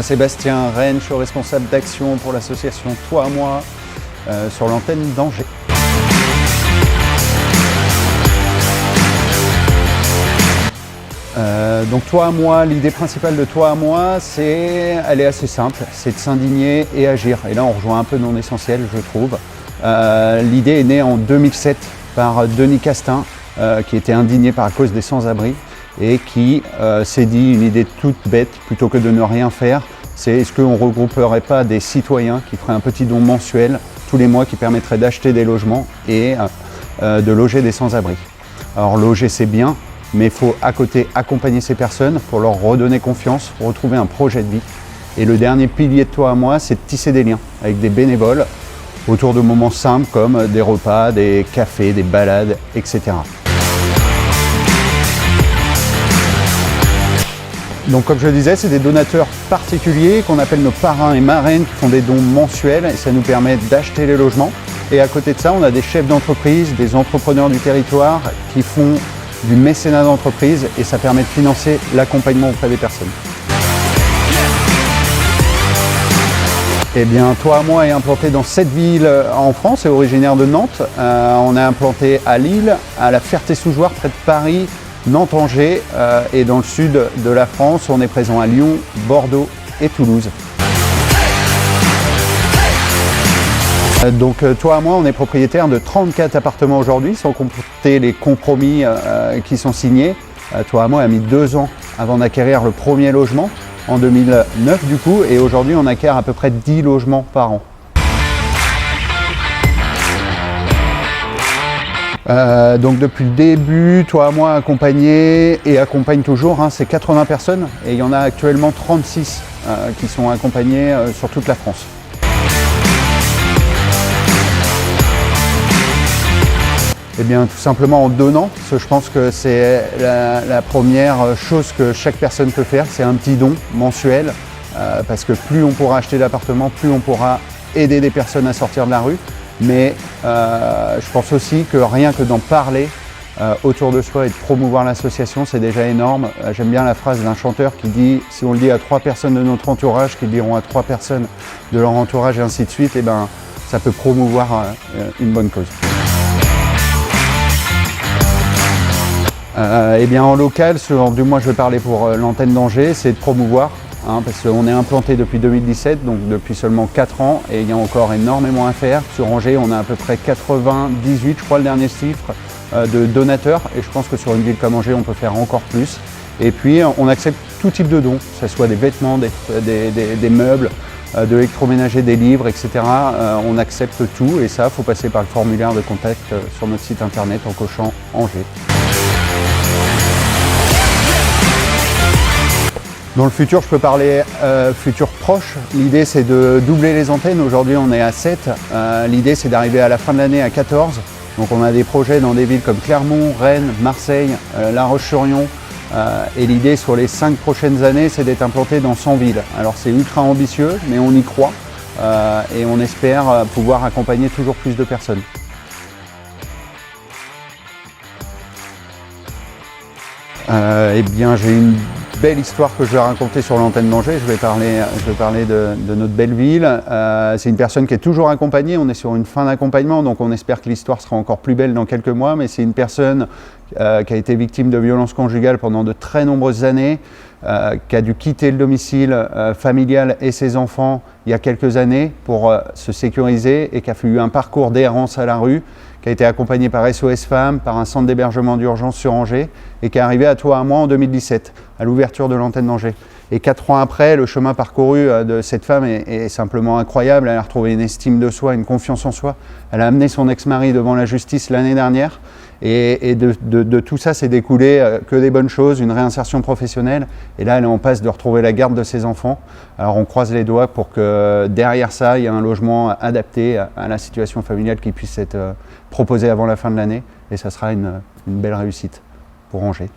moi Sébastien Rennes, je suis responsable d'action pour l'association Toi à moi sur l'antenne d'Angers. Donc Toi à moi, l'idée principale de Toi à moi, elle est assez simple, c'est de s'indigner et agir. Et là on rejoint un peu non essentiel, je trouve. L'idée est née en 2007 par Denis Castin, qui était indigné par cause des sans-abri et qui s'est dit une idée toute bête, plutôt que de ne rien faire, c'est est-ce qu'on ne regrouperait pas des citoyens qui feraient un petit don mensuel tous les mois qui permettrait d'acheter des logements et de loger des sans-abri. Alors loger c'est bien, mais il faut à côté accompagner ces personnes pour leur redonner confiance, pour retrouver un projet de vie. Et le dernier pilier de Toi à moi, c'est de tisser des liens avec des bénévoles autour de moments simples comme des repas, des cafés, des balades, etc. Donc comme je le disais, c'est des donateurs particuliers qu'on appelle nos parrains et marraines qui font des dons mensuels et ça nous permet d'acheter les logements. Et à côté de ça, on a des chefs d'entreprise, des entrepreneurs du territoire qui font du mécénat d'entreprise et ça permet de financer l'accompagnement auprès des personnes. Eh bien, Toi à moi est implanté dans 7 villes en France et originaire de Nantes. On est implanté à Lille, à la Ferté-sous-Jouarre, près de Paris, Nantes-Angers et dans le sud de la France, on est présent à Lyon, Bordeaux et Toulouse. Donc Toi à moi, on est propriétaire de 34 appartements aujourd'hui, sans compter les compromis qui sont signés. Toi à moi a mis 2 ans avant d'acquérir le premier logement, en 2009 du coup, et aujourd'hui on acquiert à peu près 10 logements par an. Donc depuis le début, Toi à moi a accompagné et accompagne toujours, c'est 80 personnes et il y en a actuellement 36 qui sont accompagnées sur toute la France. Eh bien tout simplement en donnant, parce que je pense que c'est la première chose que chaque personne peut faire, c'est un petit don mensuel, parce que plus on pourra acheter d'appartements, plus on pourra aider des personnes à sortir de la rue. Mais je pense aussi que rien que d'en parler autour de soi et de promouvoir l'association, c'est déjà énorme. J'aime bien la phrase d'un chanteur qui dit « si on le dit à 3 personnes de notre entourage, qu'ils diront à 3 personnes de leur entourage et ainsi de suite, eh ben, ça peut promouvoir une bonne cause ». Eh bien en local, du moins je vais parler pour l'antenne d'Angers, c'est de promouvoir. Parce qu'on est implanté depuis 2017, donc depuis seulement 4 ans, et il y a encore énormément à faire. Sur Angers, on a à peu près 98, je crois le dernier chiffre, de donateurs, et je pense que sur une ville comme Angers, on peut faire encore plus. Et puis, on accepte tout type de dons, que ce soit des vêtements, des meubles, de l'électroménager, des livres, etc. On accepte tout, et ça, il faut passer par le formulaire de contact sur notre site internet en cochant Angers. Dans le futur, je peux parler futur proche. L'idée, c'est de doubler les antennes. Aujourd'hui, on est à 7. L'idée, c'est d'arriver à la fin de l'année à 14. Donc, on a des projets dans des villes comme Clermont, Rennes, Marseille, La Roche-sur-Yon. Et l'idée, sur les 5 prochaines années, c'est d'être implanté dans 100 villes. Alors, c'est ultra ambitieux, mais on y croit. Et on espère pouvoir accompagner toujours plus de personnes. Eh bien, j'ai une belle histoire que je vais raconter sur l'antenne d'Angers. Je vais parler de notre belle ville. C'est une personne qui est toujours accompagnée. On est sur une fin d'accompagnement, donc on espère que l'histoire sera encore plus belle dans quelques mois. Mais c'est une personne qui a été victime de violences conjugales pendant de très nombreuses années, qui a dû quitter le domicile familial et ses enfants il y a quelques années pour se sécuriser et qui a eu un parcours d'errance à la rue, qui a été accompagné par SOS Femmes, par un centre d'hébergement d'urgence sur Angers et qui est arrivé à Toi à moi en 2017, à l'ouverture de l'antenne d'Angers. Et 4 ans après, le chemin parcouru de cette femme est simplement incroyable. Elle a retrouvé une estime de soi, une confiance en soi. Elle a amené son ex-mari devant la justice l'année dernière. Et de tout ça, s'est découlé que des bonnes choses, une réinsertion professionnelle. Et là, elle est en passe de retrouver la garde de ses enfants. Alors on croise les doigts pour que derrière ça, il y ait un logement adapté à la situation familiale qui puisse être proposé avant la fin de l'année. Et ça sera une belle réussite pour Angers.